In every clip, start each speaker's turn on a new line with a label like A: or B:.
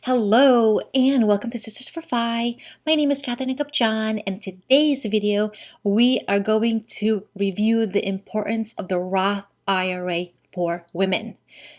A: Hello and welcome to Sisters for Fi. My name is Catherine Kapchan, and in today's video we are going to review the importance of the Roth IRA for women.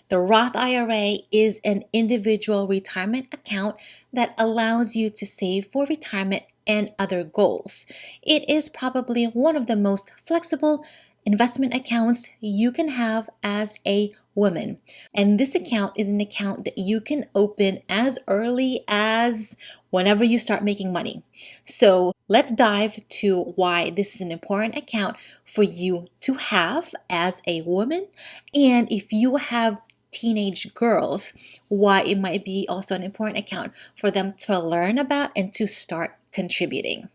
A: The Roth IRA is an individual retirement account that allows you to save for retirement and other goals. It is probably one of the most flexible investment accounts you can have as a woman. And this account is an account that you can open as early as whenever you start making money. So let's dive to why this is an important account for you to have as a woman. And if you have teenage girls, why it might be also an important account for them to learn about and to start contributing.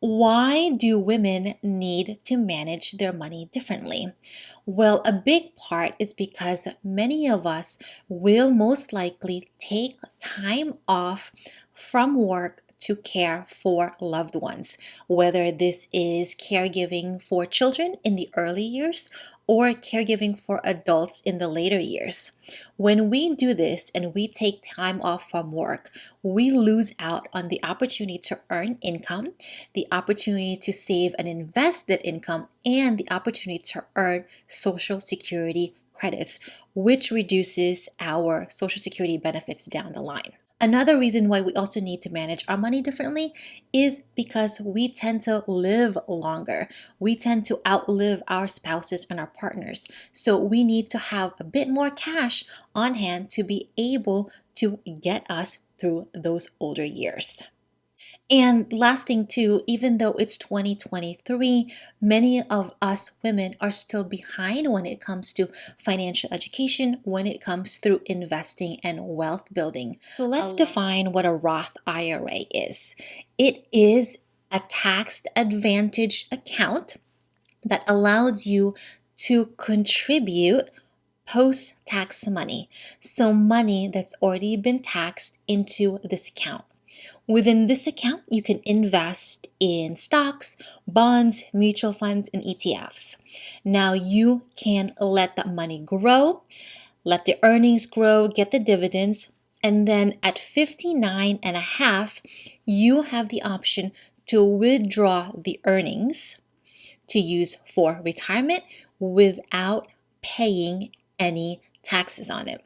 A: Why do women need to manage their money differently? Well, a big part is because many of us will most likely take time off from work to care for loved ones, whether this is caregiving for children in the early years or caregiving for adults in the later years. When we do this and we take time off from work, we lose out on the opportunity to earn income, the opportunity to save and invest that income, and the opportunity to earn Social Security credits, which reduces our Social Security benefits down the line. Another reason why we also need to manage our money differently is because we tend to live longer. We tend to outlive our spouses and our partners. So we need to have a bit more cash on hand to be able to get us through those older years. And last thing too, even though it's 2023, many of us women are still behind when it comes to financial education, when it comes through investing and wealth building. So let's define what a Roth IRA is. It is a tax advantage account that allows you to contribute post-tax money. So money that's already been taxed into this account. Within this account, you can invest in stocks, bonds, mutual funds, and ETFs. Now you can let that money grow, let the earnings grow, get the dividends, and then at 59 and a half, you have the option to withdraw the earnings to use for retirement without paying any taxes on it.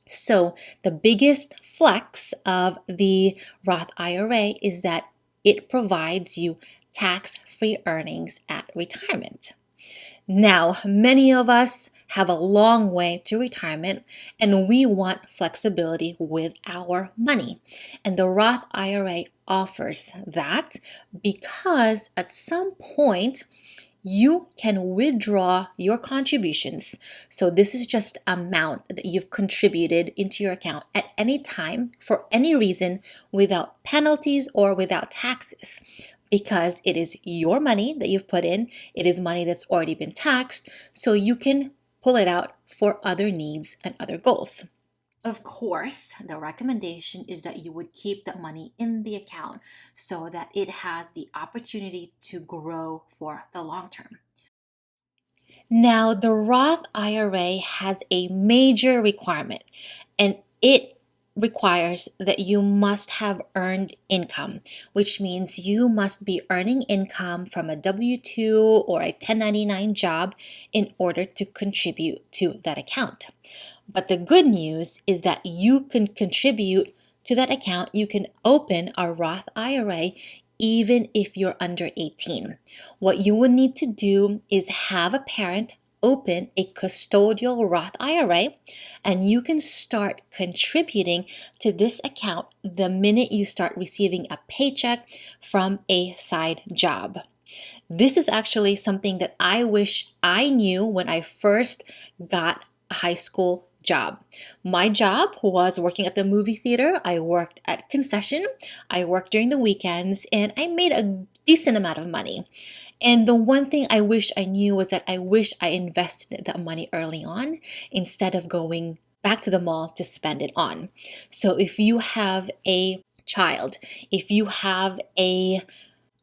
A: So the biggest flex of the Roth IRA is that it provides you tax-free earnings at retirement. Now, many of us have a long way to retirement and we want flexibility with our money. And the Roth IRA offers that because at some point, you can withdraw your contributions. So this is just amount that you've contributed into your account at any time for any reason without penalties or without taxes. Because it is your money that you've put in, it is money that's already been taxed, so you can pull it out for other needs and other goals. Of course, the recommendation is that you would keep that money in the account so that it has the opportunity to grow for the long term. Now, the Roth IRA has a major requirement, and it requires that you must have earned income, which means you must be earning income from a W-2 or a 1099 job in order to contribute to that account. But the good news is that you can contribute to that account. You can open a Roth IRA even if you're under 18. What you would need to do is have a parent open a custodial Roth IRA, and you can start contributing to this account the minute you start receiving a paycheck from a side job. This is actually something that I wish I knew when I first got a high school job. My job was working at the movie theater. I worked at concession. I worked during the weekends, and I made a decent amount of money. And the one thing I wish I knew was that I wish I invested that money early on instead of going back to the mall to spend it on. So if you have a child, if you have a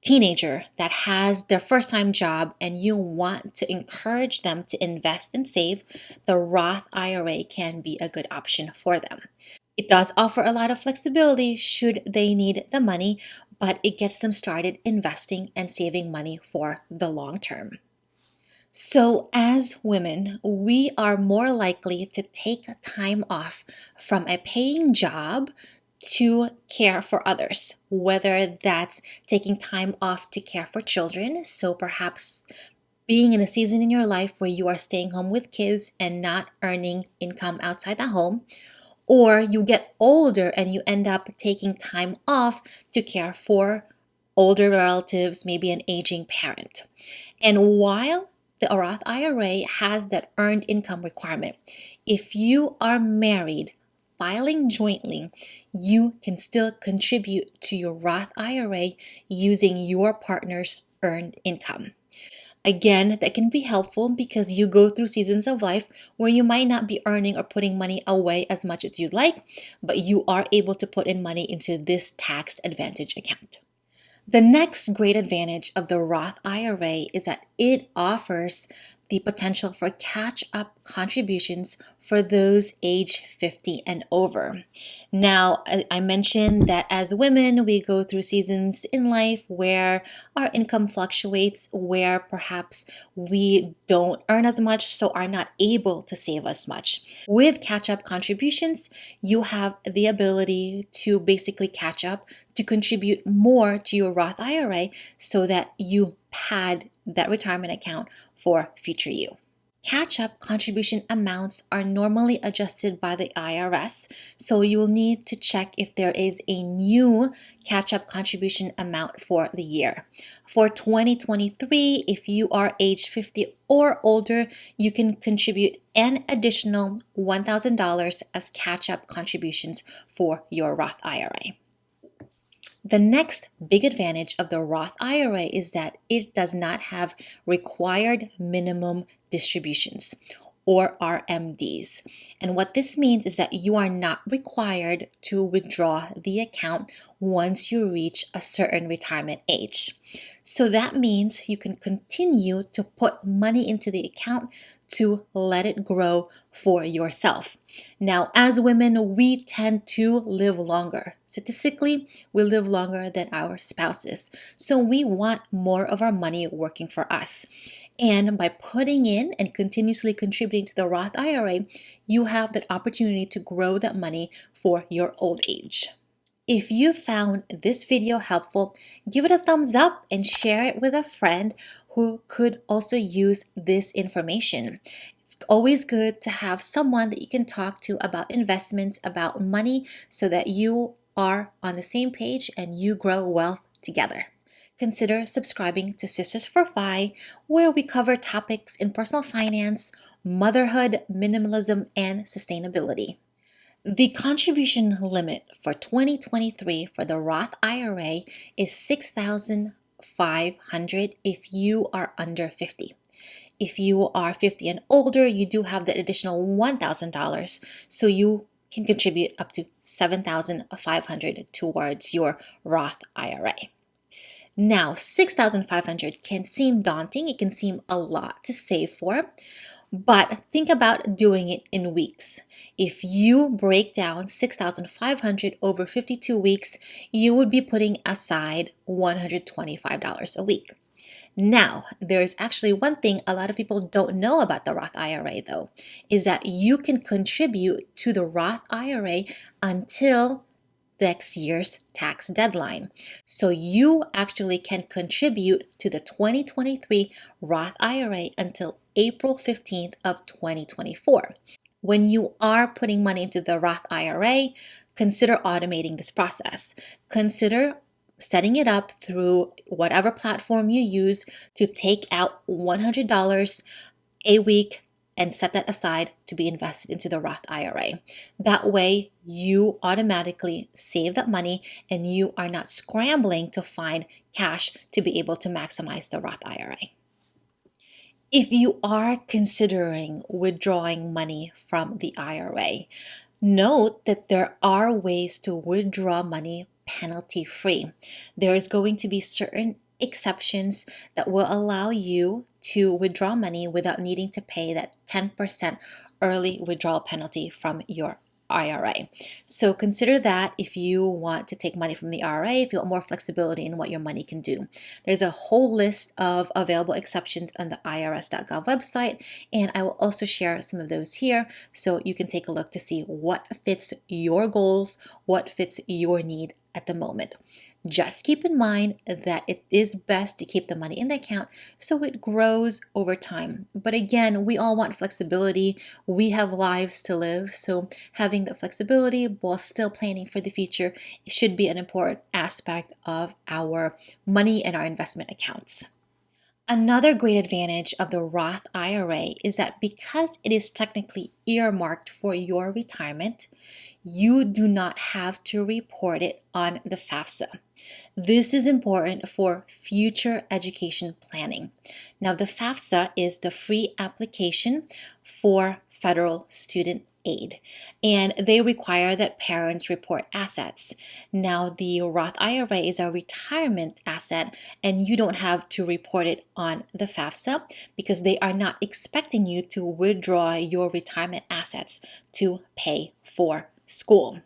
A: teenager that has their first time job and you want to encourage them to invest and save, the Roth IRA can be a good option for them. It does offer a lot of flexibility should they need the money, but it gets them started investing and saving money for the long term. So, as women, we are more likely to take time off from a paying job to care for others, whether that's taking time off to care for children. So, perhaps being in a season in your life where you are staying home with kids and not earning income outside the home, or you get older and you end up taking time off to care for older relatives, maybe an aging parent. And while the Roth IRA has that earned income requirement, if you are married, filing jointly, you can still contribute to your Roth IRA using your partner's earned income. Again, that can be helpful because you go through seasons of life where you might not be earning or putting money away as much as you'd like, but you are able to put in money into this tax advantage account. The next great advantage of the Roth IRA is that it offers the potential for catch-up contributions for those age 50 and over. Now, I mentioned that as women, we go through seasons in life where our income fluctuates, where perhaps we don't earn as much, so are not able to save as much. With catch-up contributions, you have the ability to basically catch up to contribute more to your Roth IRA so that you pad that retirement account for future you. Catch-up contribution amounts are normally adjusted by the IRS, so you'll need to check if there is a new catch-up contribution amount for the year. For 2023, if you are age 50 or older, you can contribute an additional $1,000 as catch-up contributions for your Roth IRA. The next big advantage of the Roth IRA is that it does not have required minimum distributions or RMDs. And what this means is that you are not required to withdraw the account once you reach a certain retirement age. So that means you can continue to put money into the account to let it grow for yourself. Now, as women, we tend to live longer. Statistically, we live longer than our spouses. So we want more of our money working for us. And by putting in and continuously contributing to the Roth IRA, you have that opportunity to grow that money for your old age. If you found this video helpful, give it a thumbs up and share it with a friend who could also use this information. It's always good to have someone that you can talk to about investments, about money, so that you are on the same page and you grow wealth together. Consider subscribing to Sisters for Fi, where we cover topics in personal finance, motherhood, minimalism, and sustainability. The contribution limit for 2023 for the Roth IRA is $6,500 if you are under 50. If you are 50 and older, you do have the additional $1,000, so you can contribute up to $7,500 towards your Roth IRA. Now, $6,500 can seem daunting. It can seem a lot to save for. But think about doing it in weeks. If you break down $6,500 over 52 weeks, you would be putting aside $125 a week. Now, there's actually one thing a lot of people don't know about the Roth IRA though, is that you can contribute to the Roth IRA until next year's tax deadline. So you actually can contribute to the 2023 Roth IRA until April 15th of 2024. When you are putting money into the Roth IRA, consider automating this process. Consider setting it up through whatever platform you use to take out $100 a week and set that aside to be invested into the Roth IRA. That way, you automatically save that money and you are not scrambling to find cash to be able to maximize the Roth IRA. If you are considering withdrawing money from the IRA, note that there are ways to withdraw money penalty-free. There is going to be certain exceptions that will allow you to withdraw money without needing to pay that 10% early withdrawal penalty from your IRA. So consider that if you want to take money from the IRA, if you want more flexibility in what your money can do. There's a whole list of available exceptions on the irs.gov website, and I will also share some of those here so you can take a look to see what fits your goals, what fits your need at the moment. Just keep in mind that it is best to keep the money in the account so it grows over time. But again, we all want flexibility. We have lives to live, so having the flexibility while still planning for the future should be an important aspect of our money and our investment accounts. Another great advantage of the Roth IRA is that because it is technically earmarked for your retirement, you do not have to report it on the FAFSA. This is important for future education planning. Now, the FAFSA is the free application for federal student aid, and they require that parents report assets. Now, the Roth IRA is a retirement asset, and you don't have to report it on the FAFSA because they are not expecting you to withdraw your retirement assets to pay for school.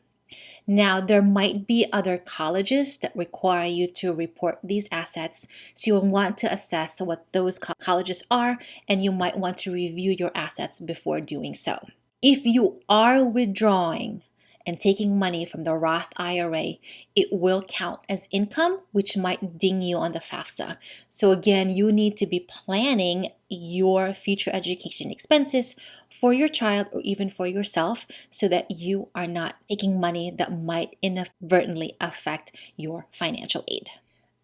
A: Now, there might be other colleges that require you to report these assets, so you'll want to assess what those colleges are, and you might want to review your assets before doing so. If you are withdrawing and taking money from the Roth IRA, it will count as income, which might ding you on the FAFSA. So again, you need to be planning your future education expenses for your child or even for yourself so that you are not taking money that might inadvertently affect your financial aid.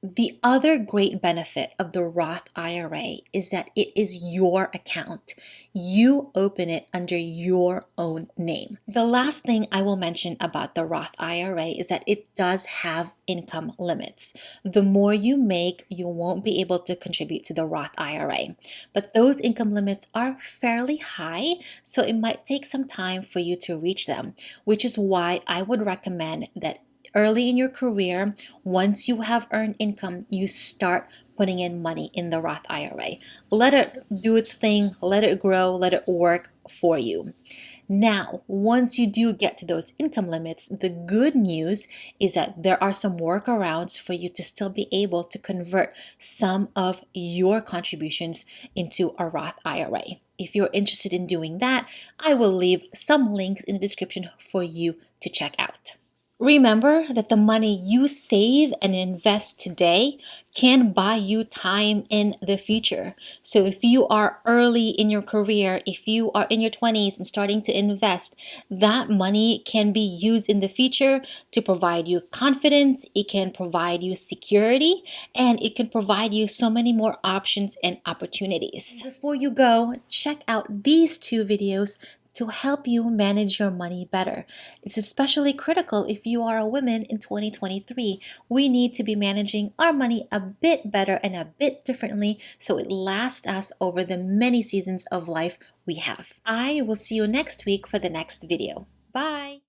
A: The other great benefit of the Roth IRA is that it is your account. You open it under your own name. The last thing I will mention about the Roth IRA is that it does have income limits. The more you make, you won't be able to contribute to the Roth IRA. But those income limits are fairly high, so it might take some time for you to reach them, which is why I would recommend that early in your career, once you have earned income, you start putting in money in the Roth IRA. Let it do its thing, let it grow, let it work for you. Now, once you do get to those income limits, the good news is that there are some workarounds for you to still be able to convert some of your contributions into a Roth IRA. If you're interested in doing that, I will leave some links in the description for you to check out. Remember that the money you save and invest today can buy you time in the future. So if you are early in your career, if you are in your 20s and starting to invest, that money can be used in the future to provide you confidence, it can provide you security, and it can provide you so many more options and opportunities. Before you go, check out these two videos to help you manage your money better. It's especially critical if you are a woman in 2023. We need to be managing our money a bit better and a bit differently so it lasts us over the many seasons of life we have. I will see you next week for the next video. Bye!